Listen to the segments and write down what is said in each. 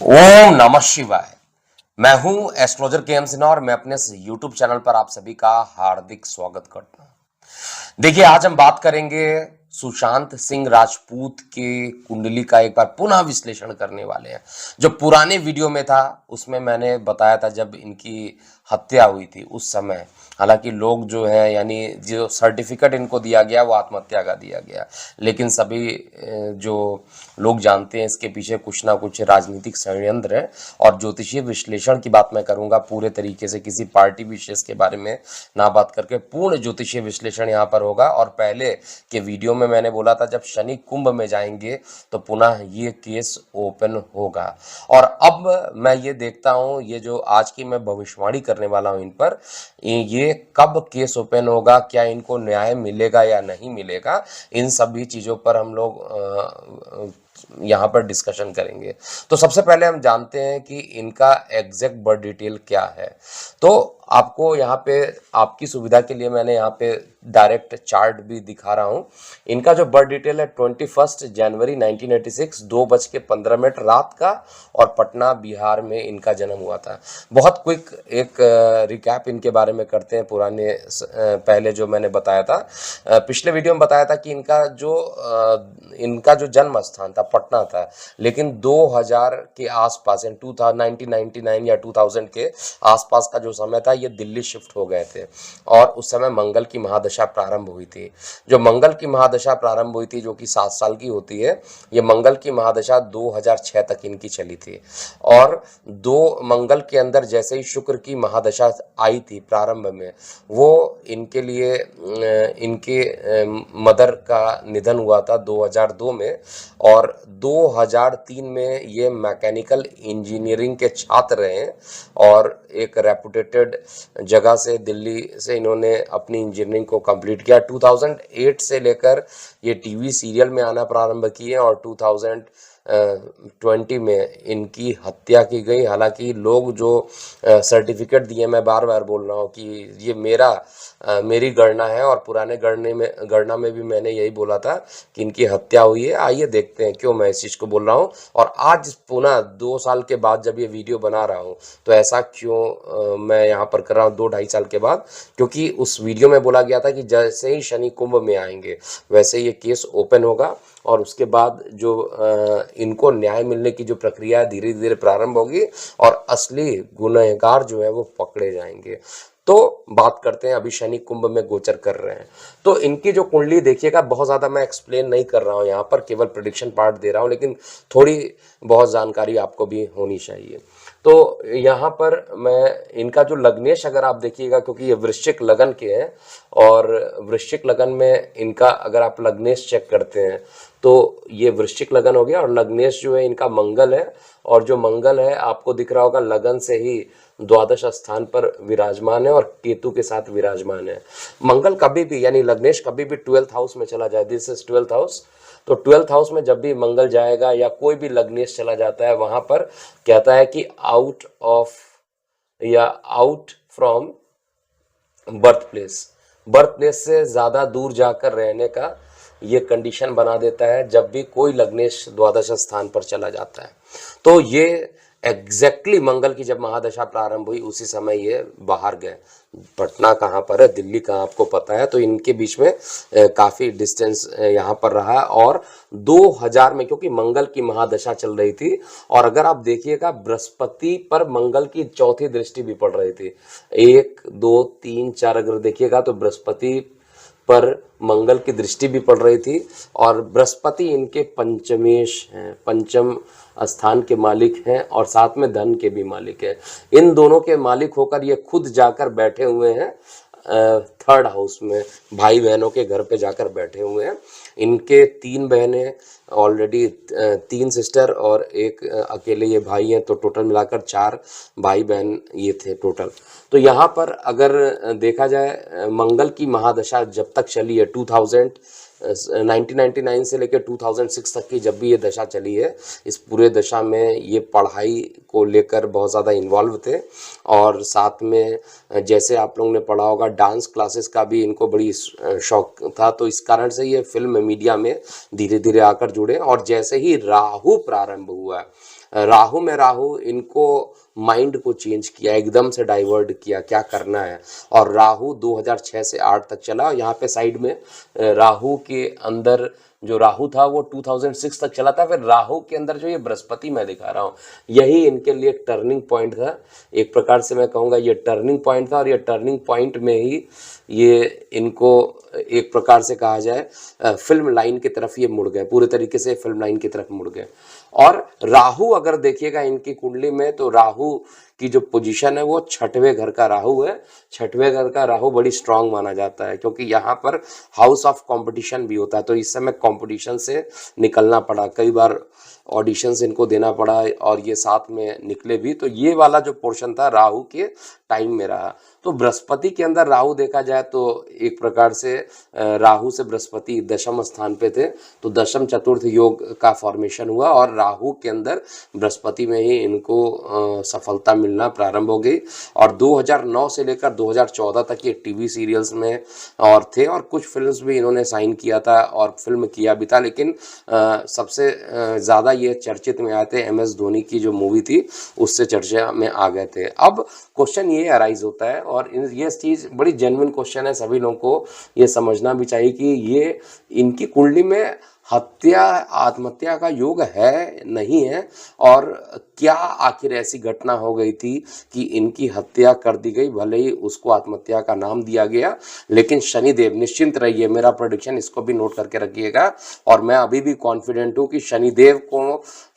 ओम नमः शिवाय। मैं हूं एस्ट्रोलॉजर के एम सिन्हा और मैं अपने इस यूट्यूब चैनल पर आप सभी का हार्दिक स्वागत करता हूं। देखिए, आज हम बात करेंगे सुशांत सिंह राजपूत की कुंडली का एक बार पुनः विश्लेषण करने वाले हैं। जो पुराने वीडियो में था उसमें मैंने बताया था जब इनकी हत्या हुई थी उस समय, हालांकि लोग जो है यानी जो सर्टिफिकेट इनको दिया गया वो आत्महत्या का दिया गया, लेकिन सभी जो लोग जानते हैं इसके पीछे कुछ ना कुछ राजनीतिक षड्यंत्र है। और ज्योतिषीय विश्लेषण की बात मैं करूंगा पूरे तरीके से, किसी पार्टी विशेष के बारे में ना बात करके पूर्ण ज्योतिषीय विश्लेषण यहाँ पर होगा। और पहले के वीडियो में मैंने बोला था जब शनि कुंभ में जाएंगे तो पुनः ये केस ओपन होगा। और अब मैं ये देखता हूँ ये जो आज की मैं भविष्यवाणी करने वाला हूँ इन पर, ये कब केस ओपन होगा, क्या इनको न्याय मिलेगा या नहीं मिलेगा, इन सभी चीज़ों पर हम लोग यहाँ पर डिस्कशन करेंगे। तो सबसे पहले हम जानते हैं कि इनका एग्जैक्ट बर्थ डिटेल क्या है। तो आपको यहाँ पे आपकी सुविधा के लिए मैंने यहाँ पे डायरेक्ट चार्ट भी दिखा रहा हूँ। इनका जो बर्थ डिटेल है 21 जनवरी 1986 2:15 रात का, और पटना बिहार में इनका जन्म हुआ था। बहुत क्विक एक रिकैप इनके बारे में करते हैं। पुराने पहले जो मैंने बताया था, पिछले वीडियो में बताया था कि इनका जो जन्म स्थान था पटना था, लेकिन 2000 के आसपास 1999 या 2000 के आसपास का जो समय था ये दिल्ली शिफ्ट हो गए थे। और उस समय मंगल की महादशा प्रारंभ हुई थी। जो मंगल की महादशा प्रारंभ हुई थी जो कि 7 साल की होती है, ये मंगल की महादशा 2006 तक इनकी चली थी। और दो मंगल के अंदर जैसे ही शुक्र की महादशा आई थी प्रारंभ में, वो इनके लिए इनके मदर का निधन हुआ था 2002 में। और 2003 में ये मैकेनिकल इंजीनियरिंग के छात्र रहे और एक रेपुटेटेड जगह से दिल्ली से इन्होंने अपनी इंजीनियरिंग को कंप्लीट किया। 2008 से लेकर ये टीवी सीरियल में आना प्रारंभ किए और 2020 में इनकी हत्या की गई। हालांकि लोग जो सर्टिफिकेट दिए, मैं बार बार बोल रहा हूँ कि ये मेरी गणना है, और पुराने गणना में भी मैंने यही बोला था कि इनकी हत्या हुई है। आइए देखते हैं क्यों मैं इस चीज़ को बोल रहा हूँ, और आज पुनः 2 साल के बाद जब ये वीडियो बना रहा हूँ तो ऐसा क्यों मैं यहाँ पर कर रहा हूँ 2-2.5 साल के बाद, क्योंकि उस वीडियो में बोला गया था कि जैसे ही शनि कुंभ में आएंगे वैसे ये केस ओपन होगा, और उसके बाद जो इनको न्याय मिलने की जो प्रक्रिया धीरे धीरे प्रारंभ होगी और असली गुनहगार जो है वो पकड़े जाएंगे। तो बात करते हैं, अभी शनि कुंभ में गोचर कर रहे हैं तो इनकी जो कुंडली देखिएगा, बहुत ज़्यादा मैं एक्सप्लेन नहीं कर रहा हूँ यहाँ पर, केवल प्रेडिक्शन पार्ट दे रहा हूँ, लेकिन थोड़ी बहुत जानकारी आपको भी होनी चाहिए। तो यहाँ पर मैं इनका जो लग्नेश अगर आप देखिएगा, क्योंकि ये वृश्चिक लगन के हैं, और वृश्चिक लगन में इनका अगर आप लग्नेश चेक करते हैं तो ये वृश्चिक लगन हो गया, और लग्नेश जो है इनका मंगल है। और जो मंगल है आपको दिख रहा होगा लगन से ही द्वादश स्थान पर विराजमान है और केतु के साथ विराजमान है। मंगल कभी भी यानी लग्नेश कभी भी 12th हाउस में चला जाए, दिस इज 12th हाउस, तो 12th हाउस में जब भी मंगल जाएगा या कोई भी लग्नेश चला जाता है वहां पर कहता है कि आउट ऑफ या आउट फ्रॉम बर्थ प्लेस से ज्यादा दूर जाकर रहने का ये कंडीशन बना देता है जब भी कोई लग्नेश द्वादश स्थान पर चला जाता है। तो ये एग्जैक्टली मंगल की जब महादशा प्रारंभ हुई उसी समय ये बाहर गए। पटना कहाँ पर है, दिल्ली कहाँ, आपको पता है, तो इनके बीच में काफी डिस्टेंस यहाँ पर रहा। और 2000 में क्योंकि मंगल की महादशा चल रही थी, और अगर आप देखिएगा बृहस्पति पर मंगल की चौथी दृष्टि भी पड़ रही थी, 1 2 3 4 अगर देखिएगा तो बृहस्पति पर मंगल की दृष्टि भी पड़ रही थी। और बृहस्पति इनके पंचमेश हैं, पंचम स्थान के मालिक हैं, और साथ में धन के भी मालिक हैं। इन दोनों के मालिक होकर ये खुद जाकर बैठे हुए हैं 3rd हाउस में, भाई बहनों के घर पे जाकर बैठे हुए हैं। इनके 3 बहनें ऑलरेडी, 3 सिस्टर और एक अकेले ये भाई हैं, तो टोटल मिलाकर 4 भाई बहन ये थे टोटल। तो यहाँ पर अगर देखा जाए मंगल की महादशा जब तक चली है 1999 से लेकर 2006 तक की जब भी ये दशा चली है, इस पूरे दशा में ये पढ़ाई को लेकर बहुत ज़्यादा इन्वॉल्व थे। और साथ में जैसे आप लोगों ने पढ़ा होगा डांस क्लासेस का भी इनको बड़ी शौक था, तो इस कारण से ये फिल्म मीडिया में धीरे धीरे आकर जुड़े। और जैसे ही राहु प्रारंभ हुआ राहु में राहु इनको माइंड को चेंज किया, एकदम से डाइवर्ट किया क्या करना है। और राहु 2006 से 8 तक चला। यहाँ पे साइड में राहु के अंदर जो राहु था वो 2006 तक चला था। फिर राहु के अंदर जो ये बृहस्पति मैं दिखा रहा हूँ, यही इनके लिए टर्निंग पॉइंट था। एक प्रकार से मैं कहूँगा ये टर्निंग पॉइंट था, और ये टर्निंग पॉइंट में ही ये इनको एक प्रकार से कहा जाए फिल्म लाइन की तरफ ये मुड़ गए, पूरे तरीके से फिल्म लाइन की तरफ मुड़ गए। और राहु अगर देखिएगा इनकी कुंडली में, तो राहु की जो पोजीशन है वो छठवें घर का राहु है। छठवें घर का राहु बड़ी स्ट्रांग माना जाता है, क्योंकि यहाँ पर हाउस ऑफ कंपटीशन भी होता है। तो इस समय कंपटीशन से निकलना पड़ा, कई बार ऑडिशंस इनको देना पड़ा, और ये साथ में निकले भी। तो ये वाला जो पोर्शन था राहु के टाइम में रहा। तो बृहस्पति के अंदर राहु देखा जाए तो एक प्रकार से राहु से बृहस्पति दशम स्थान पे थे, तो दशम चतुर्थ योग का फॉर्मेशन हुआ, और राहु के अंदर बृहस्पति में ही इनको सफलता मिलना प्रारंभ हो गई। और 2009 से लेकर 2014 तक ये टीवी सीरियल्स में और थे, और कुछ फिल्म्स भी इन्होंने साइन किया था और फिल्म किया भी था। लेकिन सबसे ज़्यादा ये चर्चित में आए थे MS धोनी की जो मूवी थी, उससे चर्चा में आ गए थे। अब क्वेश्चन ये अराइज होता है, और ये चीज़ बड़ी जेन्युइन क्वेश्चन है, सभी लोगों को ये समझना भी चाहिए कि ये इनकी कुंडली में हत्या आत्महत्या का योग है नहीं है, और क्या आखिर ऐसी घटना हो गई थी कि इनकी हत्या कर दी गई। भले ही उसको आत्महत्या का नाम दिया गया, लेकिन शनिदेव, निश्चिंत रहिए, मेरा प्रेडिक्शन इसको भी नोट करके रखिएगा, और मैं अभी भी कॉन्फिडेंट हूँ कि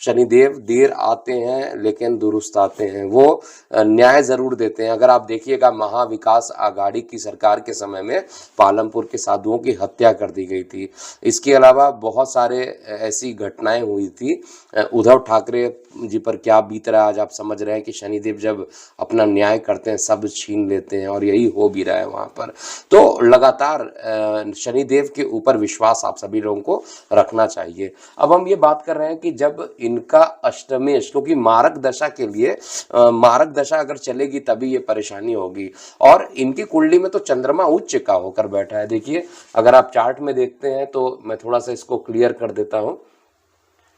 शनिदेव देर आते हैं लेकिन दुरुस्त आते हैं। वो न्याय जरूर देते हैं। अगर आप देखिएगा महाविकास आघाड़ी की सरकार के समय में पालमपुर के साधुओं की हत्या कर दी गई थी। इसके अलावा बहुत सारे ऐसी घटनाएं हुई थी। उद्धव ठाकरे जी पर क्या बीत रहा है आज आप समझ रहे हैं कि शनिदेव जब अपना न्याय करते हैं सब छीन लेते हैं, और यही हो भी रहा है वहां पर। तो लगातार शनिदेव के ऊपर विश्वास आप सभी लोगों को रखना चाहिए। अब हम ये बात कर रहे हैं कि जब इनका अष्टमेश, क्योंकि मारक दशा के लिए मारक दशा अगर चलेगी तभी ये परेशानी होगी, और इनकी कुंडली में तो चंद्रमा उच्च का होकर बैठा है। देखिए अगर आप चार्ट में देखते हैं तो मैं थोड़ा सा इसको क्लियर कर देता हूं,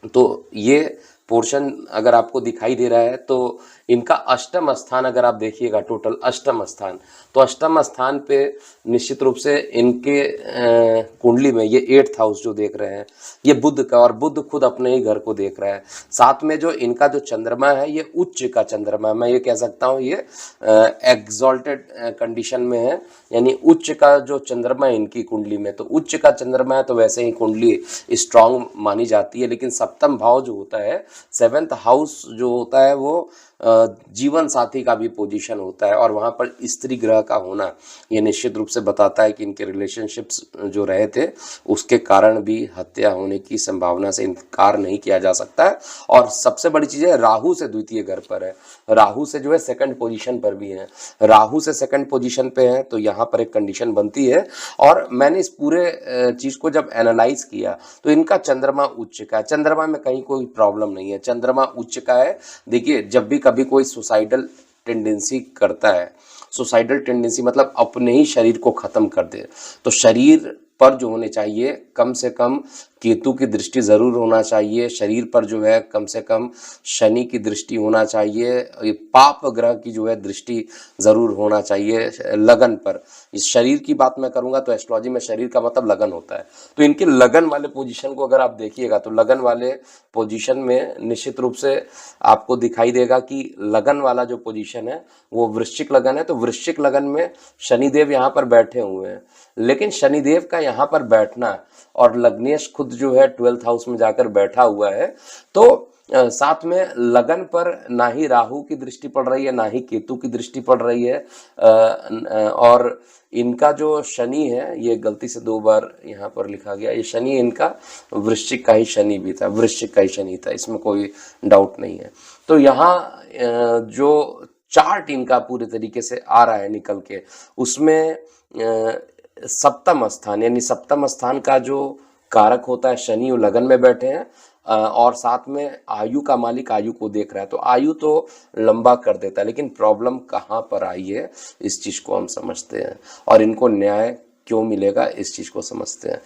तो ये पोर्शन अगर आपको दिखाई दे रहा है तो इनका अष्टम स्थान अगर आप देखिएगा, टोटल अष्टम स्थान, तो अष्टम स्थान पे निश्चित रूप से इनके कुंडली में ये 8th हाउस जो देख रहे हैं ये बुध का, और बुध खुद अपने ही घर को देख रहा है। साथ में जो इनका जो चंद्रमा है ये उच्च का चंद्रमा, मैं ये कह सकता हूँ ये एग्जॉल्टेड कंडीशन में है, यानी उच्च का जो चंद्रमा है इनकी कुंडली में, तो उच्च का चंद्रमा है तो वैसे ही कुंडली स्ट्रांग मानी जाती है। लेकिन सप्तम भाव जो होता है, 7th हाउस जो होता है, वो जीवन साथी का भी पोजीशन होता है, और वहाँ पर स्त्री ग्रह का होना ये निश्चित रूप से बताता है कि इनके रिलेशनशिप्स जो रहे थे उसके कारण भी हत्या होने की संभावना से इनकार नहीं किया जा सकता है। और सबसे बड़ी चीज़ है राहु से द्वितीय घर पर है, राहु से जो है 2nd पोजीशन पर भी है, राहु से 2nd पोजीशन पे है, तो यहाँ पर एक कंडीशन बनती है। और मैंने इस पूरे चीज़ को जब एनालाइज किया तो इनका चंद्रमा उच्च का है, चंद्रमा में कहीं कोई प्रॉब्लम नहीं है, चंद्रमा उच्च का है। देखिए जब भी कभी कोई सुसाइडल टेंडेंसी करता है, सुसाइडल टेंडेंसी मतलब अपने ही शरीर को खत्म कर दे, तो शरीर पर जो होने चाहिए कम से कम केतु की दृष्टि जरूर होना चाहिए, शरीर पर जो है कम से कम शनि की दृष्टि होना चाहिए, ये पाप ग्रह की जो है दृष्टि जरूर होना चाहिए लगन पर। इस शरीर की बात मैं करूंगा तो एस्ट्रोलॉजी में शरीर का मतलब लगन होता है, तो इनके लगन वाले पोजीशन को अगर आप देखिएगा तो लगन वाले पोजीशन में निश्चित रूप से आपको दिखाई देगा कि लगन वाला जो पोजीशन है वो वृश्चिक लगन है। तो वृश्चिक लगन में शनिदेव यहाँ पर बैठे हुए हैं, लेकिन शनिदेव का यहाँ पर बैठना और लग्नेश खुद जो है 12th हाउस में जाकर बैठा हुआ है, तो साथ में लगन पर ना ही राहु की दृष्टि पड़ रही है ना ही केतु की दृष्टि पड़ रही है, और इनका जो शनि है, ये गलती से 2 बार यहाँ पर लिखा गया, ये शनि इनका वृश्चिक का ही शनि भी था, वृश्चिक का ही शनि था, इसमें कोई डाउट नहीं है। तो यहाँ जो चार्ट इनका पूरे तरीके से आ रहा है निकल के, उसमें सप्तम स्थान, यानी सप्तम स्थान का जो कारक होता है शनि, वो लगन में बैठे हैं, और साथ में आयु का मालिक आयु को देख रहा है, तो आयु तो लंबा कर देता है, लेकिन प्रॉब्लम कहाँ पर आई है इस चीज को हम समझते हैं, और इनको न्याय क्यों मिलेगा इस चीज को समझते हैं।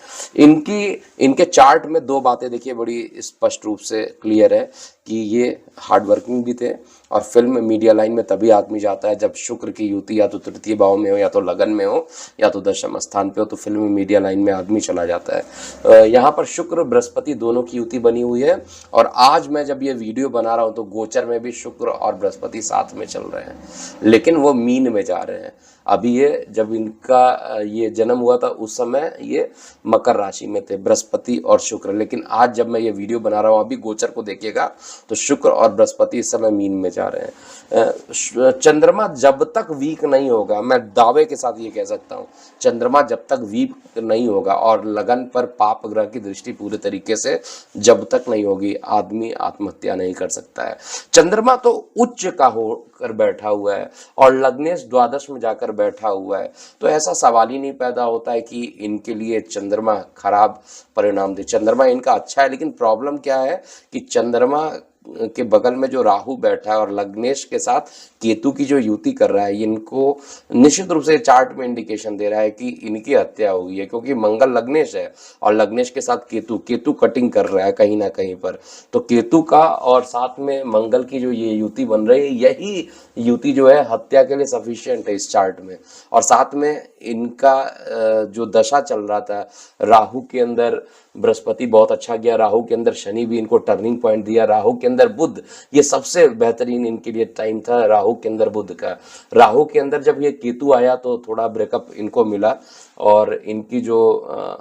इनके चार्ट में 2 बातें देखिए बड़ी स्पष्ट रूप से क्लियर है कि ये हार्ड वर्किंग भी थे और फिल्म मीडिया लाइन में तभी आदमी जाता है जब शुक्र की युति या तो तृतीय भाव में हो, या तो लगन में हो, या तो दशम स्थान पे हो, तो फिल्म मीडिया लाइन में आदमी चला जाता है। यहाँ पर शुक्र बृहस्पति दोनों की युति बनी हुई है और आज मैं जब ये वीडियो बना रहा हूँ तो गोचर में भी शुक्र और बृहस्पति साथ में चल रहे हैं, लेकिन वो मीन में जा रहे हैं। अभी ये जब इनका ये जन्म हुआ था उस समय ये मकर राशि में थे बृहस्पति और शुक्र, लेकिन आज जब मैं ये वीडियो बना रहा हूँ अभी गोचर को देखिएगा तो शुक्र और बृहस्पति इस समय मीन में जा रहे हैं। चंद्रमा जब तक वीक नहीं होगा, मैं दावे के साथ ये कह सकता हूँ, चंद्रमा जब तक वीक नहीं होगा और लगन पर पाप ग्रह की दृष्टि पूरे तरीके से जब तक नहीं होगी, आदमी आत्महत्या नहीं कर सकता है। चंद्रमा तो उच्च का होकर बैठा हुआ है और लग्नेश द्वादश में जाकर बैठा हुआ है, तो ऐसा सवाल ही नहीं पैदा होता है कि इनके लिए चंद्रमा खराब परिणाम दे। चंद्रमा इनका अच्छा है, लेकिन प्रॉब्लम क्या है कि चंद्रमा के बगल में जो राहु बैठा है और लग्नेश के साथ केतु की जो युति कर रहा है, इनको निश्चित रूप से चार्ट में इंडिकेशन दे रहा है कि इनकी हत्या हुई है, क्योंकि मंगल लग्नेश है और लग्नेश के साथ केतु कटिंग कर रहा है कहीं ना कहीं पर। तो केतु का और साथ में मंगल की जो ये युति बन रही है, यही युति जो है हत्या के लिए सफिशिएंट है इस चार्ट में। और साथ में इनका जो दशा चल रहा था, राहु के अंदर बृहस्पति बहुत अच्छा गया, राहु के अंदर शनि भी इनको टर्निंग पॉइंट दिया, राहु के अंदर बुध, ये सबसे बेहतरीन इनके लिए टाइम था राहु के अंदर बुध का। राहु के अंदर जब ये केतु आया तो थोड़ा ब्रेकअप इनको मिला और इनकी जो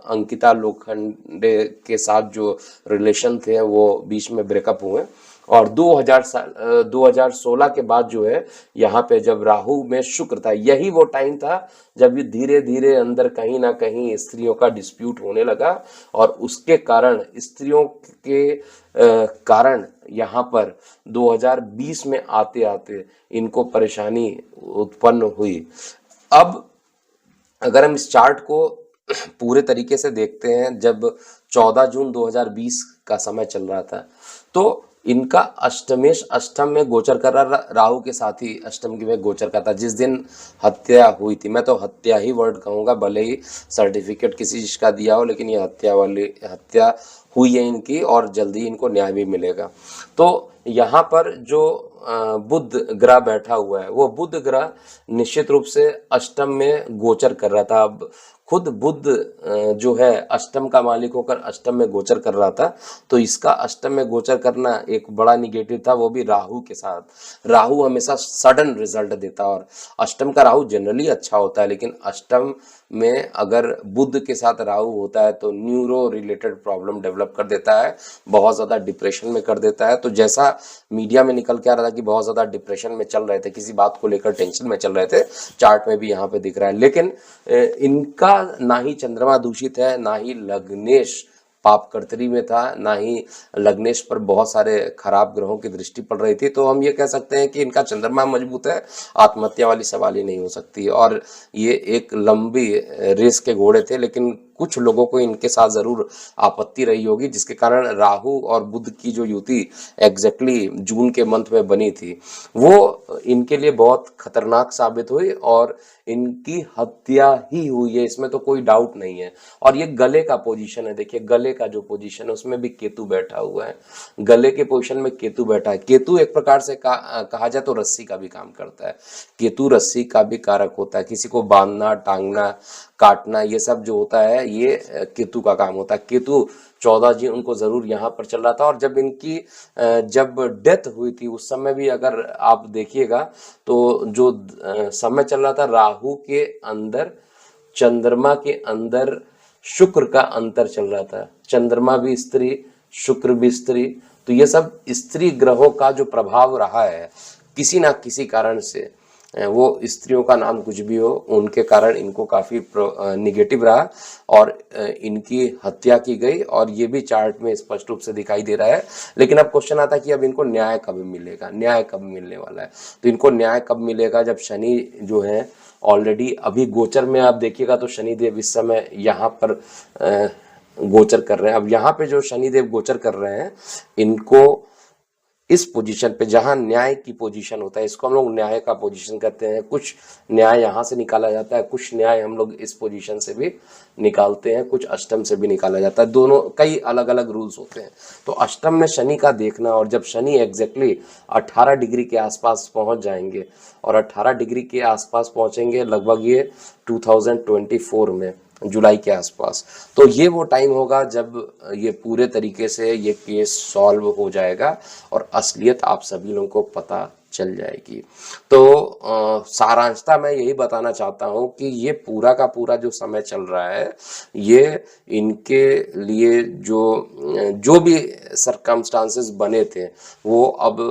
अंकिता लोखंडे के साथ जो रिलेशन थे वो बीच में ब्रेकअप हुए। और 2016 के बाद जो है यहाँ पे जब राहु में शुक्र था, यही वो टाइम था जब ये धीरे धीरे अंदर कहीं ना कहीं स्त्रियों का डिस्प्यूट होने लगा और उसके कारण स्त्रियों के कारण यहाँ पर 2020 में आते आते इनको परेशानी उत्पन्न हुई। अब अगर हम इस चार्ट को पूरे तरीके से देखते हैं, जब 14 जून 2020 का समय चल रहा था तो इनका अष्टमेश अष्टम में गोचर कर रहा, राहु के साथ ही अष्टम में गोचर करता। जिस दिन हत्या हुई थी, मैं तो हत्या ही वर्ड कहूँगा, भले ही सर्टिफिकेट किसी चीज़ का दिया हो, लेकिन ये हत्या हुई है इनकी और जल्दी इनको न्याय भी मिलेगा। तो यहाँ पर जो बुध ग्रह बैठा हुआ है, वो बुध ग्रह निश्चित रूप से अष्टम में गोचर कर रहा था। अब खुद बुध जो है अष्टम का मालिक होकर अष्टम में गोचर कर रहा था, तो इसका अष्टम में गोचर करना एक बड़ा निगेटिव था, वो भी राहु के साथ। राहु हमेशा सडन रिजल्ट देता और अष्टम का राहु जनरली अच्छा होता है, लेकिन अष्टम में अगर बुध के साथ राहु होता है तो न्यूरो रिलेटेड प्रॉब्लम डेवलप कर देता है, बहुत ज़्यादा डिप्रेशन में कर देता है। तो जैसा मीडिया में निकल के आ रहा था कि बहुत ज़्यादा डिप्रेशन में चल रहे थे, किसी बात को लेकर टेंशन में चल रहे थे, चार्ट में भी यहाँ पे दिख रहा है। लेकिन इनका ना ही चंद्रमा दूषित है, ना ही लग्नेश पाप कर्तरी में था, ना ही लग्नेश पर बहुत सारे खराब ग्रहों की दृष्टि पड़ रही थी। तो हम ये कह सकते हैं कि इनका चंद्रमा मजबूत है, आत्महत्या वाली सवाल ही नहीं हो सकती। और ये एक लंबी रेस के घोड़े थे, लेकिन कुछ लोगों को इनके साथ जरूर आपत्ति रही होगी, जिसके कारण राहु और बुध की जो युति एग्जैक्टली जून के मंथ में बनी थी, वो इनके लिए बहुत खतरनाक साबित हुई और इनकी हत्या ही हुई है, इसमें तो कोई डाउट नहीं है। और ये गले का पोजीशन है, देखिए गले का जो पोजीशन है उसमें भी केतु बैठा हुआ है, गले के पोजीशन में केतु बैठा है। केतु एक प्रकार से कहा जाए तो रस्सी का भी काम करता है, केतु रस्सी का भी कारक होता है, किसी को बांधना, टांगना, काटना, ये सब जो होता है ये केतु का काम होता है। केतु 14 जी उनको जरूर यहाँ पर चल रहा था। और जब इनकी जब डेथ हुई थी उस समय भी अगर आप देखिएगा तो जो समय चल रहा था, राहु के अंदर चंद्रमा के अंदर शुक्र का अंतर चल रहा था, चंद्रमा भी स्त्री, शुक्र भी स्त्री, तो ये सब स्त्री ग्रहों का जो प्रभाव रहा है किसी ना किसी कारण से, वो स्त्रियों का नाम कुछ भी हो, उनके कारण इनको काफी निगेटिव रहा और इनकी हत्या की गई और ये भी चार्ट में स्पष्ट रूप से दिखाई दे रहा है। लेकिन अब क्वेश्चन आता है कि अब इनको न्याय कब मिलेगा, न्याय कब मिलने वाला है। तो इनको न्याय कब मिलेगा, जब शनि जो है ऑलरेडी अभी गोचर में आप देखिएगा तो शनिदेव इस समय यहाँ पर गोचर कर रहे हैं। अब यहाँ पे जो शनिदेव गोचर कर रहे हैं, इनको इस पोजीशन पे जहां न्याय की पोजीशन होता है, इसको हम लोग न्याय का पोजीशन कहते हैं। कुछ न्याय यहां से निकाला जाता है, कुछ न्याय हम लोग इस पोजीशन से भी निकालते हैं, कुछ अष्टम से भी निकाला जाता है। दोनों कई अलग अलग रूल्स होते हैं। तो अष्टम में शनि का देखना, और जब शनि एग्जैक्टली 18 डिग्री के आसपास पहुंच जाएंगे, और 18 डिग्री के आसपास पहुंचेंगे लगभग ये 2024 में जुलाई के आसपास, तो ये वो टाइम होगा जब ये पूरे तरीके से ये केस सॉल्व हो जाएगा और असलियत आप सभी लोगों को पता चल जाएगी। तो सारांशता मैं यही बताना चाहता हूँ कि ये पूरा का पूरा जो समय चल रहा है, ये इनके लिए जो भी सरकमस्टांसेस बने थे वो अब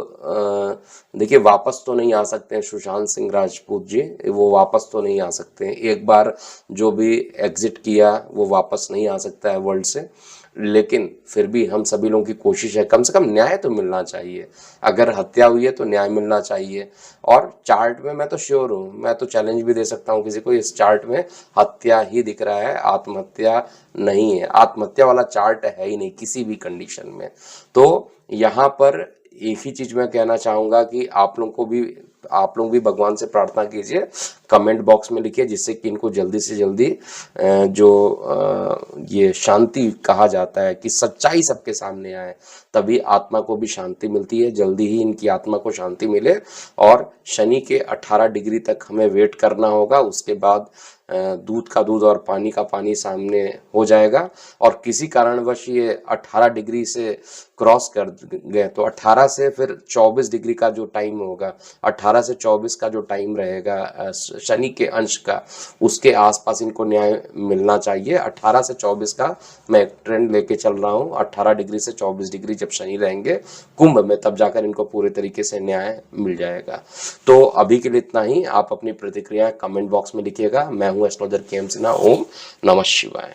देखिए वापस तो नहीं आ सकते हैं। सुशांत सिंह राजपूत जी वो वापस तो नहीं आ सकते हैं। एक बार जो भी एग्जिट किया वो वापस नहीं आ सकता है वर्ल्ड से, लेकिन फिर भी हम सभी लोगों की कोशिश है, कम से कम न्याय तो मिलना चाहिए। अगर हत्या हुई है तो न्याय मिलना चाहिए। और चार्ट में मैं तो श्योर हूँ, मैं तो चैलेंज भी दे सकता हूँ किसी को, इस चार्ट में हत्या ही दिख रहा है, आत्महत्या नहीं है। आत्महत्या वाला चार्ट है ही नहीं किसी भी कंडीशन में। तो यहाँ पर एक ही चीज मैं कहना चाहूंगा कि आप लोग भी भगवान से प्रार्थना कीजिए, कमेंट बॉक्स में लिखिए, जिससे कि इनको जल्दी से जल्दी ये शांति कहा जाता है कि सच्चाई सबके सामने आए, तभी आत्मा को भी शांति मिलती है। जल्दी ही इनकी आत्मा को शांति मिले। और शनि के 18 डिग्री तक हमें वेट करना होगा, उसके बाद दूध का दूध और पानी का पानी सामने हो जाएगा। और किसी कारणवश ये 18 डिग्री से क्रॉस कर गए तो 18 से फिर 24 डिग्री का जो टाइम होगा, 18 से 24 का जो टाइम रहेगा शनि के अंश का, उसके आसपास इनको न्याय मिलना चाहिए। 18 से 24 का मैं एक ट्रेंड लेके चल रहा हूँ। 18 डिग्री से 24 डिग्री जब शनि रहेंगे कुंभ में, तब जाकर इनको पूरे तरीके से न्याय मिल जाएगा। तो अभी के लिए इतना ही। आप अपनी प्रतिक्रिया कमेंट बॉक्स में लिखिएगा। मैं हूँ एस्ट्रोलॉजर के एम सिन्हा। ओम नमः शिवाय।